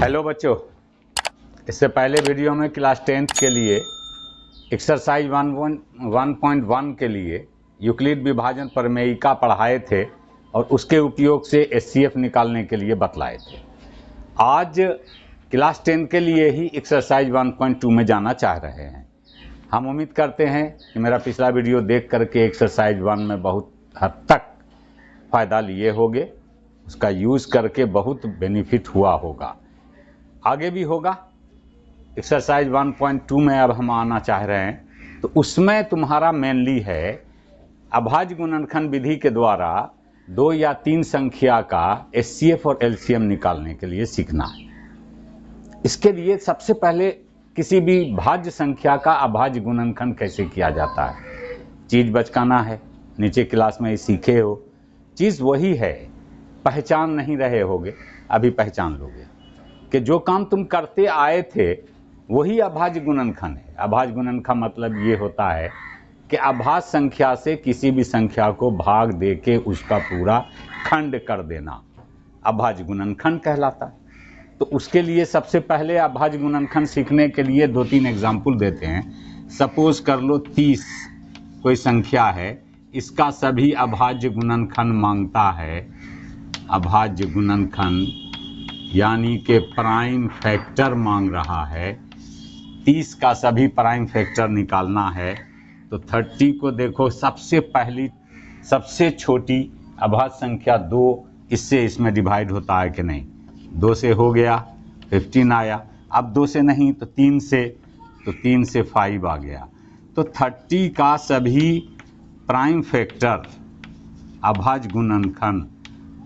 Hello बच्चों, इससे पहले वीडियो में क्लास 10th के लिए एक्सरसाइज 1.1 के लिए यूक्लिड विभाजन प्रमेयिका पढ़ाए थे और उसके उपयोग से एचसीएफ निकालने के लिए बतलाए थे। आज क्लास 10 के लिए ही एक्सरसाइज 1.2 में जाना चाह रहे हैं। हम उम्मीद करते हैं कि मेरा पिछला वीडियो देख करके एक्सरसाइज 1 में बहुत हद तक फ़ायदा लिए होंगे, उसका यूज़ करके बहुत बेनिफिट हुआ होगा, आगे भी होगा। एक्सरसाइज 1.2 में अब हम आना चाह रहे हैं, तो उसमें तुम्हारा मेनली है अभाज्य गुणनखंड विधि के द्वारा 2 या 3 संख्या का एचसीएफ और एलसीएम निकालने के लिए सीखना है। इसके लिए सबसे पहले किसी भी भाज्य संख्या का अभाज्य गुणनखंड कैसे किया जाता है, चीज़ बचकाना है। नीचे क्लास में ही सीखे हो, चीज़ वही है, पहचान नहीं रहे होगे, अभी पहचान लोगे कि जो काम तुम करते आए थे वही अभाज्य गुणनखंड है। अभाज्य गुणनखंड मतलब ये होता है कि अभाज्य संख्या से किसी भी संख्या को भाग दे के उसका पूरा खंड कर देना अभाज्य गुणनखंड कहलाता है। तो उसके लिए सबसे पहले अभाज्य गुणनखंड सीखने के लिए 2-3 एग्जाम्पल देते हैं। सपोज कर लो 30 कोई संख्या है, इसका सभी अभाज्य गुणनखंड मांगता है। अभाज्य गुणनखंड यानी कि प्राइम फैक्टर मांग रहा है। 30 का सभी प्राइम फैक्टर निकालना है। तो 30 को देखो, सबसे छोटी अभाज्य संख्या 2, इससे इसमें डिवाइड होता है कि नहीं। 2 से हो गया, 15 आया। अब 2 से नहीं तो 3 से, तो 3 से 5 आ गया। तो 30 का सभी प्राइम फैक्टर अभाज्य गुणनखंड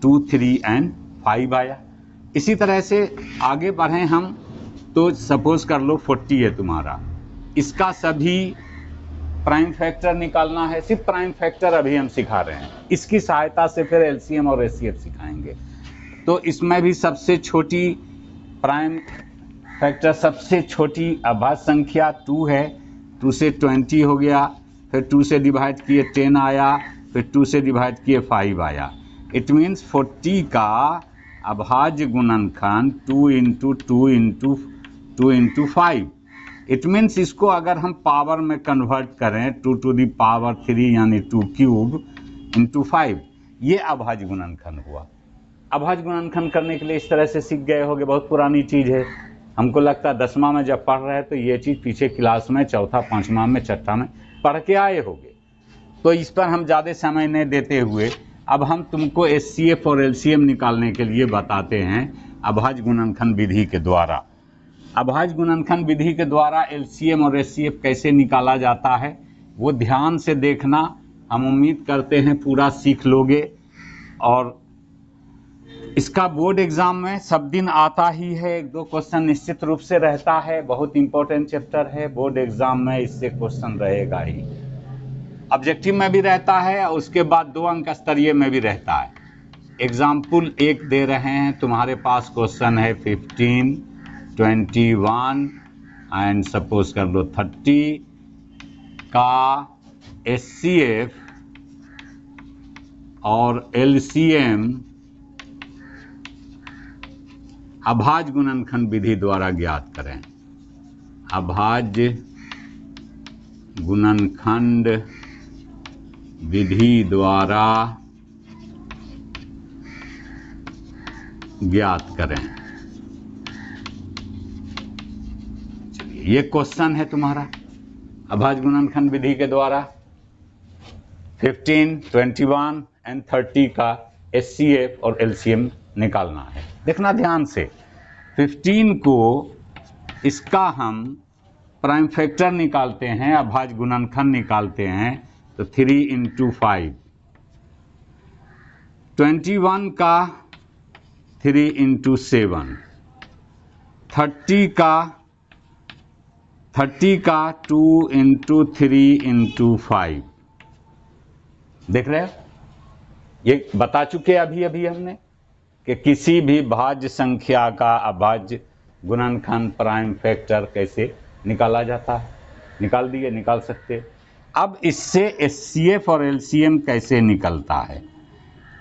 2, 3 एंड 5 आया। इसी तरह से आगे बढ़ें हम, तो सपोज कर लो 40 है तुम्हारा, इसका सभी प्राइम फैक्टर निकालना है। सिर्फ प्राइम फैक्टर अभी हम सिखा रहे हैं, इसकी सहायता से फिर एलसीएम और एचसीएफ सिखाएंगे। तो इसमें भी सबसे छोटी प्राइम फैक्टर, सबसे छोटी अभाज्य संख्या 2 है। 2 से 20 हो गया, फिर 2 से डिवाइड किए 10 आया, फिर 2 से डिवाइड किए 5 आया। इट मीन्स 40 का अभाज्य गुणनखंड 2 into 2 into 2 into 5। It means इसको अगर हम पावर में कन्वर्ट करें 2 टू दी पावर 3 यानी 2 क्यूब इंटू 5, ये अभाज्य गुणनखंड हुआ। अभाज्य गुणनखंड करने के लिए इस तरह से सीख गए होगे, बहुत पुरानी चीज़ है। हमको लगता है 10वां में जब पढ़ रहे हैं तो ये चीज़ पीछे क्लास में 4था, 5वां में, 6ठा में पढ़ के आए होंगे। तो इस पर हम ज़्यादा समय नहीं देते हुए अब हम तुमको एचसीएफ और एलसीएम निकालने के लिए बताते हैं अभाज्य गुणनखंड विधि के द्वारा। अभाज्य गुणनखंड विधि के द्वारा एलसीएम और एचसीएफ कैसे निकाला जाता है वो ध्यान से देखना। हम उम्मीद करते हैं पूरा सीख लोगे। और इसका बोर्ड एग्जाम में सब दिन आता ही है, 1-2 क्वेश्चन निश्चित रूप से रहता है। बहुत इंपॉर्टेंट चैप्टर है, बोर्ड एग्जाम में इससे क्वेश्चन रहेगा ही। ऑब्जेक्टिव में भी रहता है और उसके बाद 2 अंक स्तरीय में भी रहता है। एग्जाम्पल एक दे रहे हैं, तुम्हारे पास क्वेश्चन है 15, 21 एंड सपोज कर लो 30 का एचसीएफ और एलसीएम अभाज्य गुणनखंड विधि द्वारा ज्ञात करें। अभाज्य गुणनखंड विधि द्वारा ज्ञात करें। चलिए, ये क्वेश्चन है तुम्हारा अभाज्य गुणनखंड विधि के द्वारा 15, 21 एंड 30 का एचसीएफ और एलसीएम निकालना है। देखना ध्यान से, 15 को इसका हम प्राइम फैक्टर निकालते हैं, अभाज्य गुणनखंड निकालते हैं, तो 3 इंटू 5। 21 का 3 इंटू 7। 30 का 2 इंटू 3 इंटू 5। देख रहे हो, ये बता चुके अभी हमने कि किसी भी भाज्य संख्या का अभाज्य गुणनखंड प्राइम फैक्टर कैसे निकाला जाता है। निकाल दिए, निकाल सकते। अब इससे एचसीएफ और एलसीएम कैसे निकलता है,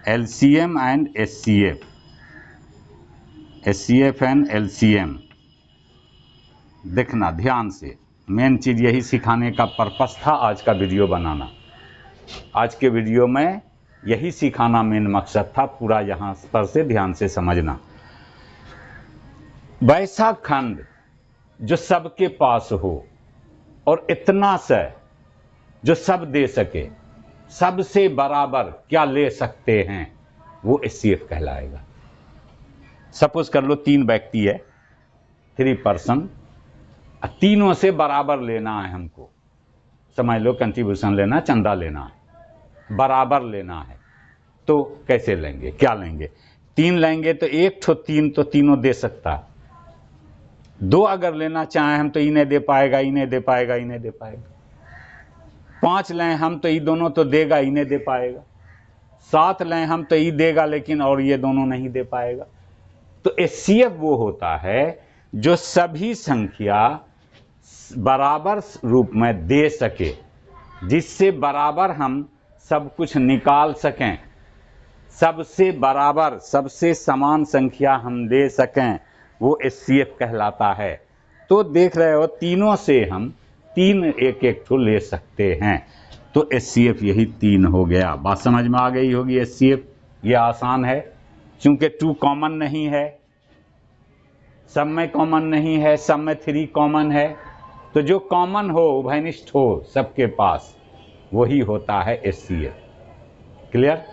LCM and HCF. HCF and LCM। देखना ध्यान से, मेन चीज़ यही सिखाने का पर्पस था आज का वीडियो बनाना। आज के वीडियो में यही सिखाना मेन मकसद था, पूरा यहाँ पर से ध्यान से समझना। वैसा खंड जो सबके पास हो और इतना से जो सब दे सके, सबसे बराबर क्या ले सकते हैं, वो HCF कहलाएगा। सपोज कर लो 3 व्यक्ति है, 3 पर्सन, तीनों से बराबर लेना है हमको। समझ लो कंट्रीब्यूशन लेना, चंदा लेना है, बराबर लेना है। तो कैसे लेंगे, क्या लेंगे? 3 लेंगे तो 1 ठो 3 तो तीनों दे सकता है। 2 अगर लेना चाहें हम तो इन्हें दे पाएगा, इन्हें दे पाएगा, इन्हें दे पाएगा। 5 लें हम तो ये दोनों तो देगा, इन्हें दे पाएगा। 7 लें हम तो ये देगा लेकिन और ये दोनों नहीं दे पाएगा। तो HCF वो होता है जो सभी संख्या बराबर रूप में दे सके, जिससे बराबर हम सब कुछ निकाल सकें, सबसे बराबर सबसे समान संख्या हम दे सकें, वो HCF कहलाता है। तो देख रहे हो तीनों से हम 3 एक ठो ले सकते हैं, तो HCF यही 3 हो गया। बात समझ में आ गई होगी। HCF ये आसान है, चूंकि 2 कॉमन नहीं है, सब में कॉमन नहीं है, सब में 3 कॉमन है, तो जो कॉमन हो, उभयनिष्ठ हो सबके पास, वही होता है HCF। क्लियर?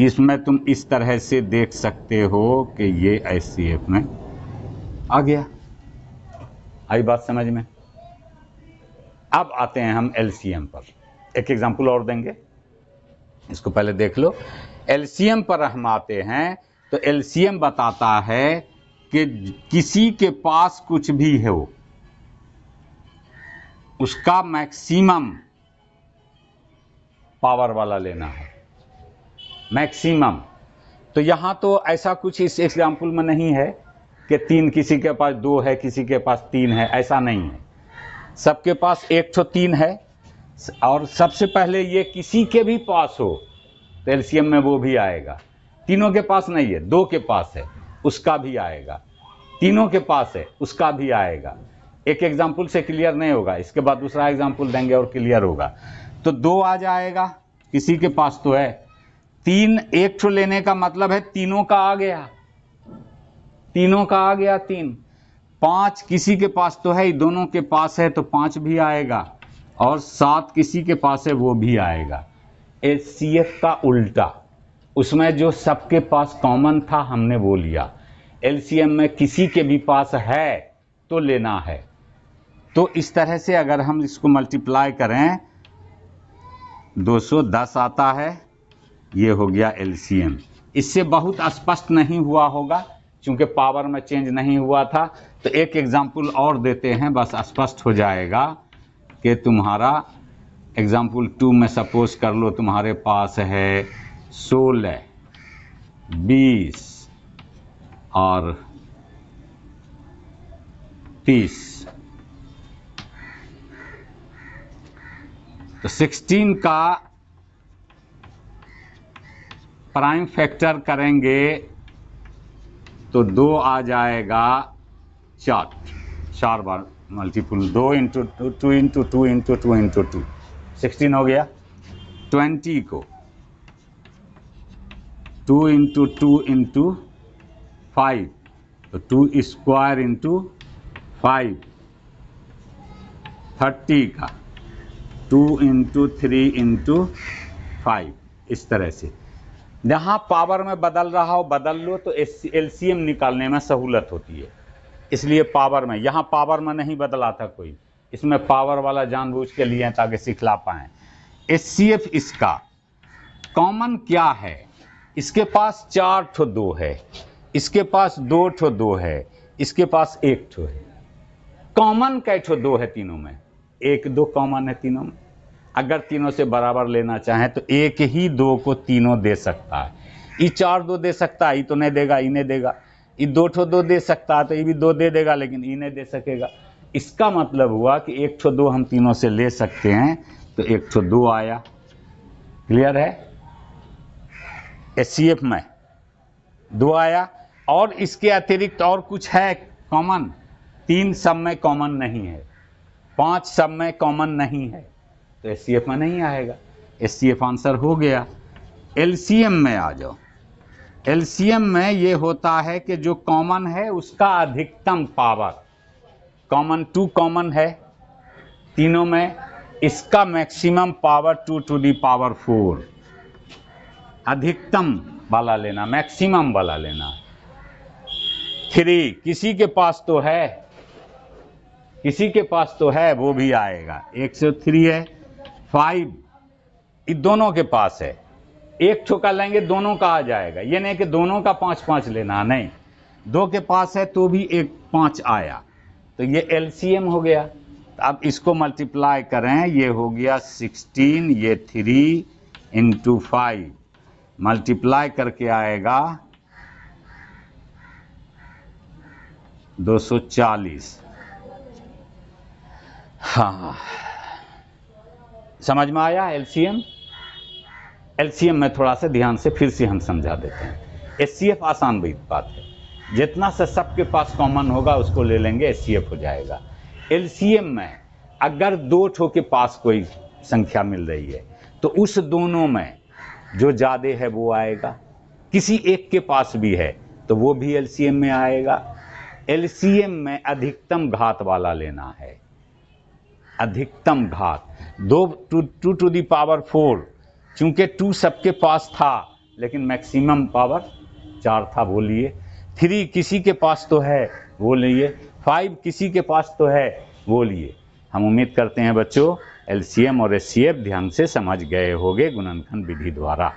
इसमें तुम इस तरह से देख सकते हो कि ये HCF में आ गया। आई बात समझ में? अब आते हैं हम LCM पर। एक एग्जांपल और देंगे, इसको पहले देख लो। LCM पर हम आते हैं तो LCM बताता है कि किसी के पास कुछ भी हो, उसका मैक्सिमम पावर वाला लेना है, मैक्सिमम। तो यहाँ तो ऐसा कुछ इस एग्जाम्पल में नहीं है कि 3 किसी के पास 2 है, किसी के पास 3 है, ऐसा नहीं है। सबके पास 1 ठो 3 है, और सबसे पहले ये किसी के भी पास हो तो LCM में वो भी आएगा। तीनों के पास नहीं है, 2 के पास है, उसका भी आएगा। तीनों के पास है, उसका भी आएगा। एक एग्जाम्पल से क्लियर नहीं होगा, इसके बाद दूसरा एग्जाम्पल देंगे और क्लियर होगा। तो 2 आ जाएगा, किसी के पास तो है। 3 एक ठो लेने का मतलब है तीनों का आ गया, तीनों का आ गया 3। 5 किसी के पास तो है, दोनों के पास है तो 5 भी आएगा, और 7 किसी के पास है, वो भी आएगा। HCF का उल्टा, उसमें जो सबके पास कॉमन था हमने वो लिया। LCM में किसी के भी पास है तो लेना है। तो इस तरह से अगर हम इसको मल्टीप्लाई करें, 210 आता है, ये हो गया LCM। इससे बहुत स्पष्ट नहीं हुआ होगा क्योंकि पावर में चेंज नहीं हुआ था। तो एक एग्जाम्पल और देते हैं, बस स्पष्ट हो जाएगा कि तुम्हारा एग्जाम्पल 2 में सपोज कर लो तुम्हारे पास है 16, 20 और 30। तो 16 का प्राइम फैक्टर करेंगे तो 2 आ जाएगा, 4 बार multiple, 2 into 2 into 2 into 2 into 2, 16 हो गया। 20 को 2 इंटू 2 इंटू 5, तो 2 स्क्वायर इंटू 5। 30 का 2 इंटू 3 इंटू 5। इस तरह से जहाँ पावर में बदल रहा हो बदल लो, तो LCM निकालने में सहूलत होती है। इसलिए पावर में, यहाँ पावर में नहीं बदला था कोई, इसमें पावर वाला जानबूझ के लिए ताकि सिखला पाएँ। HCF इसका कॉमन क्या है? इसके पास 4 ठो 2 है, इसके पास 2 ठो 2 है, इसके पास 1 ठो है। कॉमन कै ठो 2 है तीनों में? 1 2 कॉमन है तीनों में। अगर तीनों से बराबर लेना चाहें तो एक ही 2 को तीनों दे सकता है। ये 4 2 दे सकता है, ये तो नहीं देगा, ये नहीं देगा। ये 2 ठो 2 दे सकता है तो ये भी 2 दे देगा, लेकिन ये नहीं दे सकेगा। इसका मतलब हुआ कि 1 ठो 2 हम तीनों से ले सकते हैं, तो 1 ठो 2 आया। क्लियर है? HCF में 2 आया। और इसके अतिरिक्त और कुछ है कॉमन? 3 सब में कॉमन नहीं है, 5 सब में कॉमन नहीं है, तो HCF में नहीं आएगा। HCF आंसर हो गया। LCM में आ जाओ। LCM में ये होता है कि जो कॉमन है उसका अधिकतम पावर, कॉमन 2 कॉमन है तीनों में, इसका maximum power 2 to the power 4, अधिकतम वाला लेना, मैक्सिमम वाला लेना। 3 किसी के पास तो है, किसी के पास तो है, वो भी आएगा, 103 है। 5 इन दोनों के पास है, एक ठोका लेंगे दोनों का आ जाएगा, ये नहीं कि दोनों का 5-5 लेना, नहीं, 2 के पास है तो भी एक 5 आया, तो ये LCM हो गया। अब इसको मल्टीप्लाई करें, ये हो गया 16, ये 3 × 5 मल्टीप्लाई करके आएगा 240। हाँ, समझ में आया LCM? LCM में थोड़ा सा ध्यान से फिर से हम समझा देते हैं। HCF आसान बात है, जितना से सबके पास कॉमन होगा उसको ले लेंगे, HCF हो जाएगा। LCM में अगर 2 ठो के पास कोई संख्या मिल रही है तो उस दोनों में जो ज़्यादा है वो आएगा, किसी एक के पास भी है तो वो भी LCM में आएगा। LCM में अधिकतम घात वाला लेना है, अधिकतम घात। 2 टू दी पावर 4, चूंकि 2 सबके पास था लेकिन मैक्सिमम पावर 4 था, वो लिए। 3 किसी के पास तो है, वो लिए। 5 किसी के पास तो है, वो लिए। हम उम्मीद करते हैं बच्चों LCM और HCF ध्यान से समझ गए होंगे गुणनखंड विधि द्वारा।